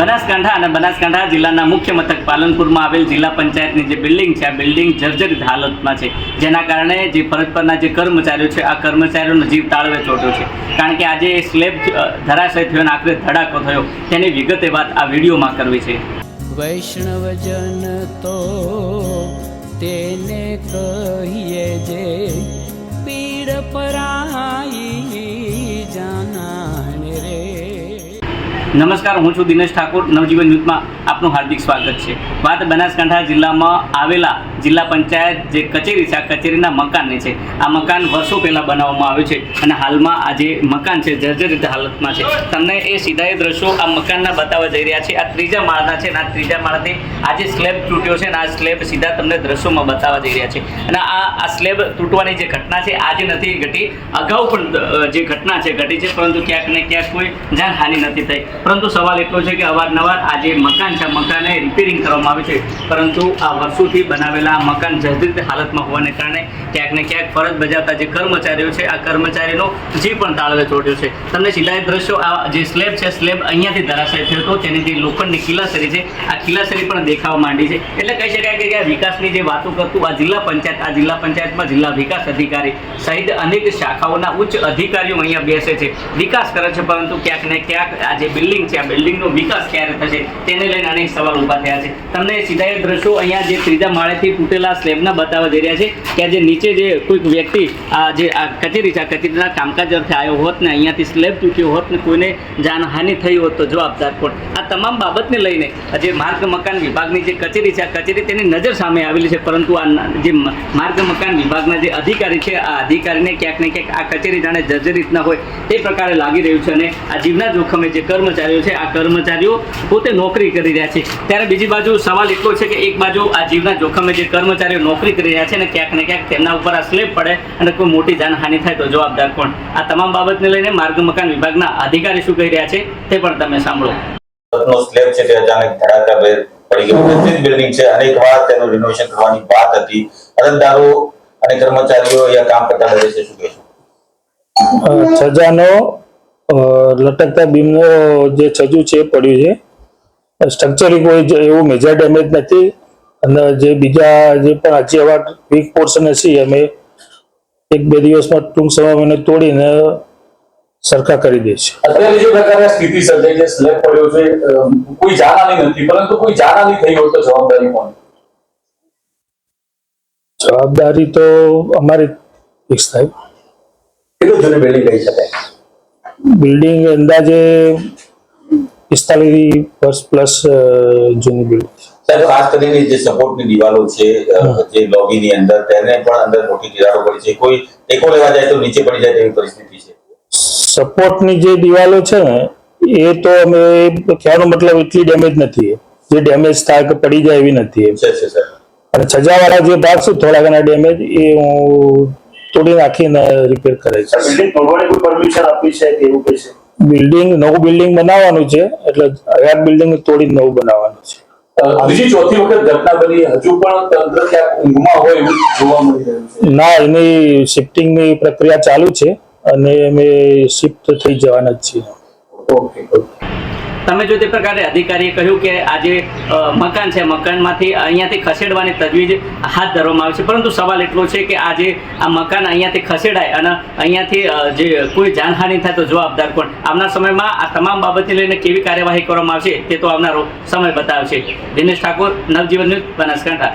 બનાસકાંઠા અને બનાસકાંઠા જિલ્લાના મુખ્ય મથક પાલનપુરમાં આવેલ જિલ્લા પંચાયતની જે બિલ્ડિંગ છે આ બિલ્ડિંગ જર્જરિત હાલતમાં છે, જેના કારણે જે ફરજ પરના જે કર્મચારીઓ છે આ કર્મચારીઓનો જીવ તાળવે ચોટ્યો છે. કારણ કે આજે સ્લેબ ધરાશય થયો અને આખરે ધડાકો થયો તેની વિગતે વાત આ વિડીયોમાં કરવી છે. વૈષ્ણવજન તો તેને કહીએ જે પીડ પરાઈ જાનાને રે. નમસ્કાર, હું છું દિનેશ ઠાકોર. નવજીવન ન્યૂઝમાં આપનું હાર્દિક સ્વાગત છે. વાત બનાસકાંઠા જિલ્લામાં આવેલા જિલ્લા પંચાયત જે કચેરી છે આ કચેરીના મકાનની છે. આ મકાન વર્ષો પહેલાં બનાવવામાં આવ્યું છે અને હાલમાં આ જે મકાન છે જર્જરિત હાલતમાં છે. તમને એ સીધા એ દ્રશ્યો આ મકાનના બતાવવા જઈ રહ્યા છે. આ ત્રીજા માળના છે અને આ ત્રીજા માળાથી આ જે સ્લેબ તૂટ્યો છે અને આ સ્લેબ સીધા તમને દ્રશ્યોમાં બતાવવા જઈ રહ્યા છે. અને આ સ્લેબ તૂટવાની જે ઘટના છે આજે નથી ઘટી, અગાઉ પણ જે ઘટના છે ઘટી છે, પરંતુ ક્યાંક ને ક્યાંક કોઈ જાનહાનિ નથી થઈ. પરંતુ સવાલ એટલો છે કે અવારનવાર આ જે મકાન છે મકાને રિપેરિંગ કરવામાં આવે છે, પરંતુ આ વર્ષોથી બનાવેલા મકાન જર્જરિત હાલતમાં હોવાને કારણે ક્યાંક ને ક્યાંક ફરજ બજાવતા જે કર્મચારીઓ છે આ કર્મચારીનો જીવ પણ તાળવે ચોટ્યો છે. તમને સીધા એ દ્રશ્યો આ જે સ્લેબ છે સ્લેબ અહીંયાથી ધરાશય થયો હતો, તેની જે લોખંડની ખીલાસરી છે આ ખીલાસરી પણ દેખાવા માંડી છે. એટલે કહી શકાય કે આ વિકાસની જે વાતો કરતું આ જિલ્લા પંચાયતમાં જિલ્લા વિકાસ અધિકારી સહિત અનેક શાખાઓના ઉચ્ચ અધિકારીઓ અહીંયા બેસે છે, વિકાસ કરે છે, પરંતુ ક્યાંક ને ક્યાંક આ જે બિલ્ડિંગ છે આ બિલ્ડિંગનો વિકાસ ક્યારે થશે તેને લઈને અનેક સવાલ ઊભા થયા છે. તમને સીધા એ દ્રશ્યો અહીંયા જે ત્રીજા માળેથી તૂટેલા સ્લેબના બતાવવા જઈ રહ્યા છે કે જે નીચે જે કોઈક વ્યક્તિ આ કચેરી છે આ કચેરીના કામકાજ અર્થે આવ્યો હોત ને અહીંયાથી સ્લેબ તૂટ્યો હોત ને કોઈને જાનહાનિ થઈ હોત તો જવાબદાર કોણ? આ તમામ બાબતને લઈને જે માર્ગ મકાન વિભાગની જે કચેરી છે આ કચેરી તેની નજર સામે આવેલી છે, પરંતુ આ જે માર્ગ મકાન વિભાગના જે અધિકારી છે આ અધિકારીને ક્યાંક ને ક્યાંક આ કચેરી જાણે જર્જરિત ન હોય તે પ્રકારે લાગી રહ્યું છે. અને આ જીવના જોખમે જે કર્મચારીઓ છે આ કર્મચારીઓ પોતે નોકરી કરી રહ્યા છે, ત્યારે બીજી બાજુ સવાલ એટલો છે કે એક બાજુ આ જીવના જોખમે જે કર્મચારીઓ નોકરી કરી રહ્યા છે ને ક્યાંક તેમના ઉપર આ સ્લેબ પડે અને કોઈ મોટી જાનહાનિ થાય તો જવાબદાર કોણ? આ તમામ બાબતને લઈને માર્ગ મકાન વિભાગના અધિકારી શું કહી રહ્યા છે તે પણ તમે સાંભળો. સ્લેબ છે તે અચાનક ધડાકાભેર પડી ગયો. બિલ્ડિંગ છે અનેક વાર તેનું રિનોવેશન કરવાની વાત હતી. અરજદારો અને કર્મચારીઓ અહીંયા કામ કરતા રહે છે, શું કહેશો? છજાનો લટકતા બીમનો જે છજુ છે પડ્યું છે. સ્ટ્રક્ચરલી કોઈ એવું મેજર ડેમેજ નથી અને જે બીજા જે પણ હજી આવા વીક પોર્શન હશે અમે 1-2 દિવસમાં ટૂંક સમયમાં એને તોડીને સરખા કરી દઈશું. અત્યારે જે પ્રકારની સ્થિતિ સર્જાઈ છે, સ્લેબ પડ્યો છે, કોઈ જાનહાનિ નથી, પરંતુ કોઈ જાનહાનિ થઈ હોય તો જવાબદારી કોની? જવાબદારી તો અમારી ફિક્સ થાય. કેટલું જૂની બિલ્ડિંગ કહી શકાય? બિલ્ડિંગ અંદાજે 45 વર્ષ પ્લસ જૂની બિલ્ડિંગ. સાહેબ, ખાસ કરીને જે સપોર્ટની દિવાલો છે જે લોબીની અંદર તેને પણ અંદર મોટી તિરાડો પડી છે, કોઈ ટેકો લેવા જાય તો નીચે પડી જાય તેવી પરિસ્થિતિ છે. સપોર્ટની જે દિવાલો છે ને એ તો અમે કહેવાનો મતલબ એટલી ડેમેજ નથી, જે ડેમેજ થાય કે પડી જાય એવી નથી. અને છજાવાળા જે ભાગ છે થોડા ઘણા ડેમેજ એ હું તોડી નાખીને રિપેર કરે છે. બિલ્ડિંગ તોડવાની કોઈ પરમિશન આપી છે કે એવું કઈ છે? બિલ્ડિંગ નવું બિલ્ડિંગ બનાવવાનું છે એટલે હયાત બિલ્ડિંગ તોડી નવું બનાવવાનું છે. બીજી ચોથી વખત ઘટના બની, હજુ પણ તંત્ર ક્યાંક ઊંઘમાં હોય એવું જોવા મળી રહ્યું છે. ના, એની શિફ્ટિંગની પ્રક્રિયા ચાલુ છે અને અમે શિફ્ટ થઈ જવાના જ છીએ. ઓકે. તમે જો તે પ્રકારે અધિકારીએ કહ્યું કે આ જે મકાન છે મકાનમાંથી અહીંયાથી ખસેડવાની તજવીજ હાથ ધરવામાં આવે છે, પરંતુ સવાલ એટલો છે કે આ જે આ મકાન અહીંયાથી ખસેડાય અને અહીંયાથી જે કોઈ જાનહાનિ થાય તો જવાબદાર કોણ? આવનાર સમયમાં આ તમામ બાબતને લઈને કેવી કાર્યવાહી કરવામાં આવશે તે તો આવનારો સમય બતાવશે. દિનેશ ઠાકોર, નવજીવન ન્યૂઝ, બનાસકાંઠા.